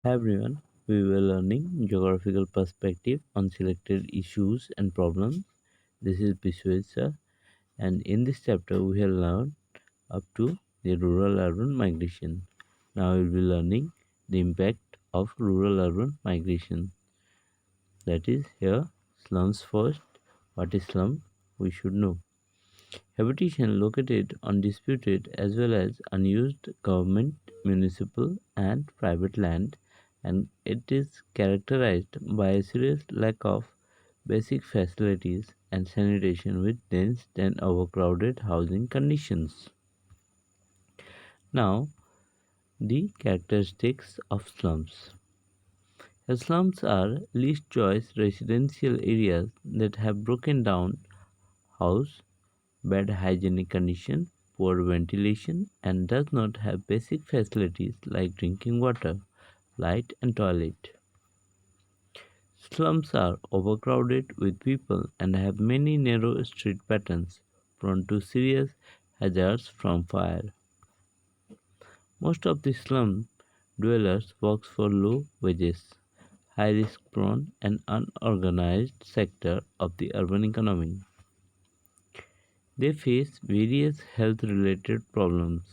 Hi everyone, we were learning geographical perspective on selected issues and problems. This is Biswesa, and in this chapter we have learned up to the rural-urban migration. Now we will be learning the impact of rural-urban migration. That is here slums first. What is slum? We should know. Habitation located on disputed as well as unused government, municipal, and private land, and it is characterized by a serious lack of basic facilities and sanitation with dense and overcrowded housing conditions. Now, the characteristics of slums. Slums are least choice residential areas that have broken down house bad hygienic condition, poor ventilation, and does not have basic facilities like drinking water, light, and toilet. Slums are overcrowded with people and have many narrow street patterns prone to serious hazards from fire. Most of the slum dwellers work for low wages, high risk prone and unorganized sector of the urban economy. They face various health related problems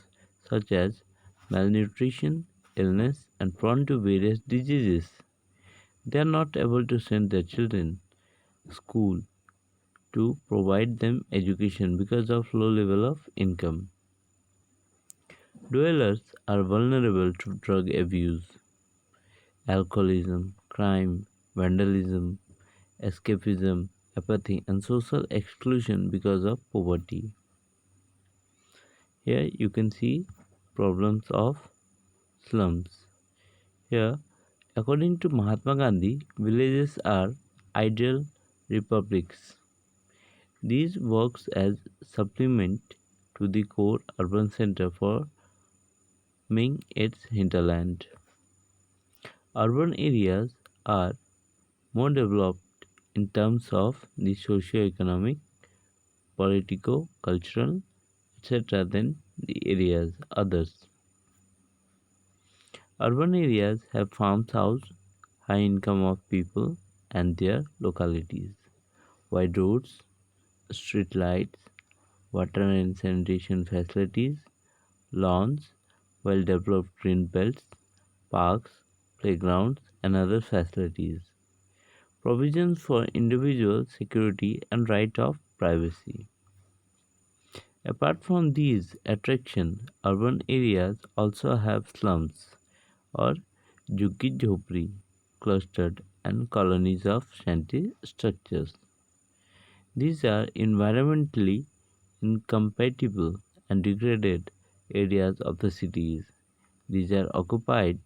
such as malnutrition, illness, and prone to various diseases. They are not able to send their children to school to provide them education because of low level of income. Dwellers are vulnerable to drug abuse, alcoholism, crime, vandalism, escapism, apathy, and social exclusion because of poverty. Here you can see problems of slums. Here, according to Mahatma Gandhi, villages are ideal republics. These works as supplement to the core urban center for forming its hinterland. Urban areas are more developed in terms of the socio-economic, politico-cultural, etc. than the areas others. Urban areas have farms house high income of people and their localities, wide roads, street lights, water and sanitation facilities, lawns, well developed green belts, parks, playgrounds, and other facilities. Provisions for individual security and right of privacy. Apart from these attractions, urban areas also have slums or Jhuggi Jhopri clustered and colonies of shanty structures. These are environmentally incompatible and degraded areas of the cities. These are occupied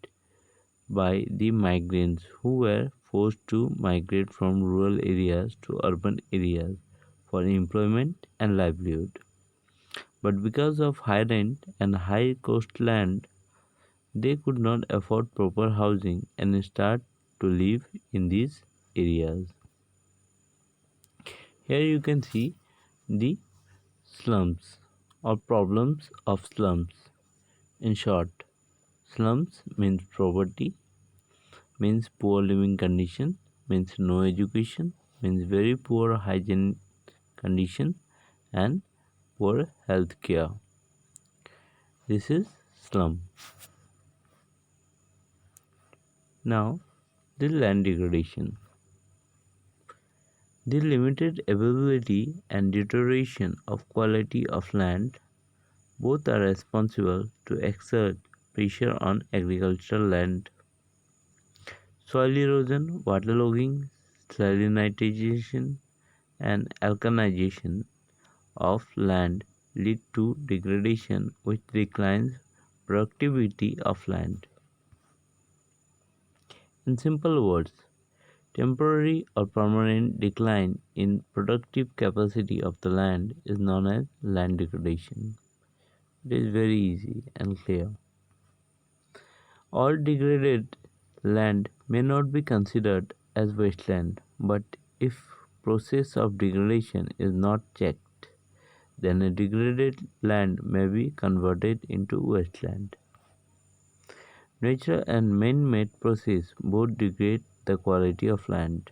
by the migrants who were forced to migrate from rural areas to urban areas for employment and livelihood. But because of high rent and high cost land, they could not afford proper housing and start to live in these areas. Here you can see the slums or problems of slums. In short, slums means poverty, means poor living condition, means no education, means very poor hygiene condition and poor health care. This is slum. Now, the land degradation. The limited availability and deterioration of quality of land both are responsible to exert pressure on agricultural land. Soil erosion, waterlogging, salinization, and alkalinization of land lead to degradation which declines productivity of land. In simple words, temporary or permanent decline in productive capacity of the land is known as land degradation. It is very easy and clear. All degraded land may not be considered as wasteland, but if process of degradation is not checked, then a degraded land may be converted into wasteland. Nature and man-made process both degrade the quality of land.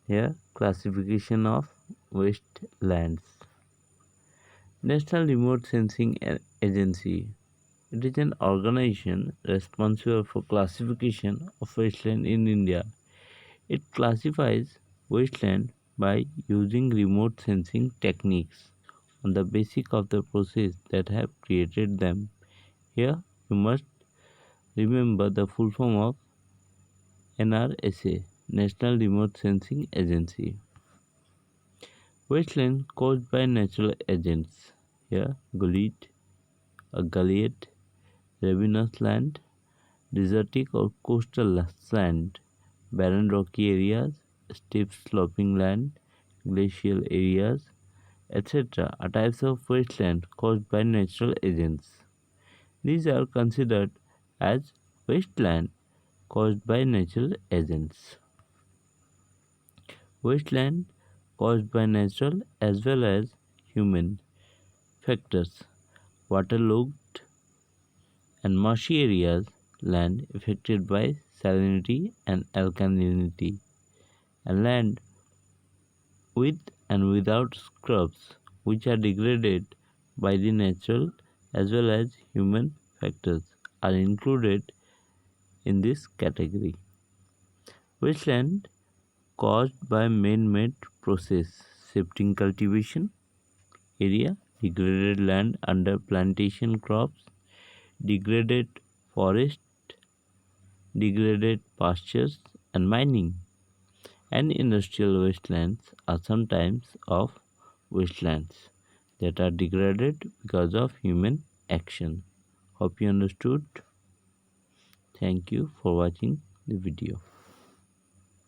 Here, classification of wastelands. National Remote Sensing Agency. It is an organization responsible for classification of wasteland in India. It classifies wasteland by using remote sensing techniques on the basis of the process that have created them. Here you must remember the full form of NRSA, National Remote Sensing Agency. Wasteland caused by natural agents. Here gullied, a gullied, ravenous land, desertic or coastal sand, barren rocky areas, steep sloping land, glacial areas, etc. are types of wasteland caused by natural agents. These are considered as wasteland caused by natural agents. Wasteland caused by natural as well as human factors. Waterlogged and marshy areas, land affected by salinity and alkalinity, and land with and without scrubs, which are degraded by the natural as well as human factors, are included in this category. Wasteland caused by man-made process, shifting cultivation area, degraded land under plantation crops, degraded forest, degraded pastures, and mining. And industrial wastelands are sometimes of wastelands that are degraded because of human action. Hope you understood. Thank you for watching the video.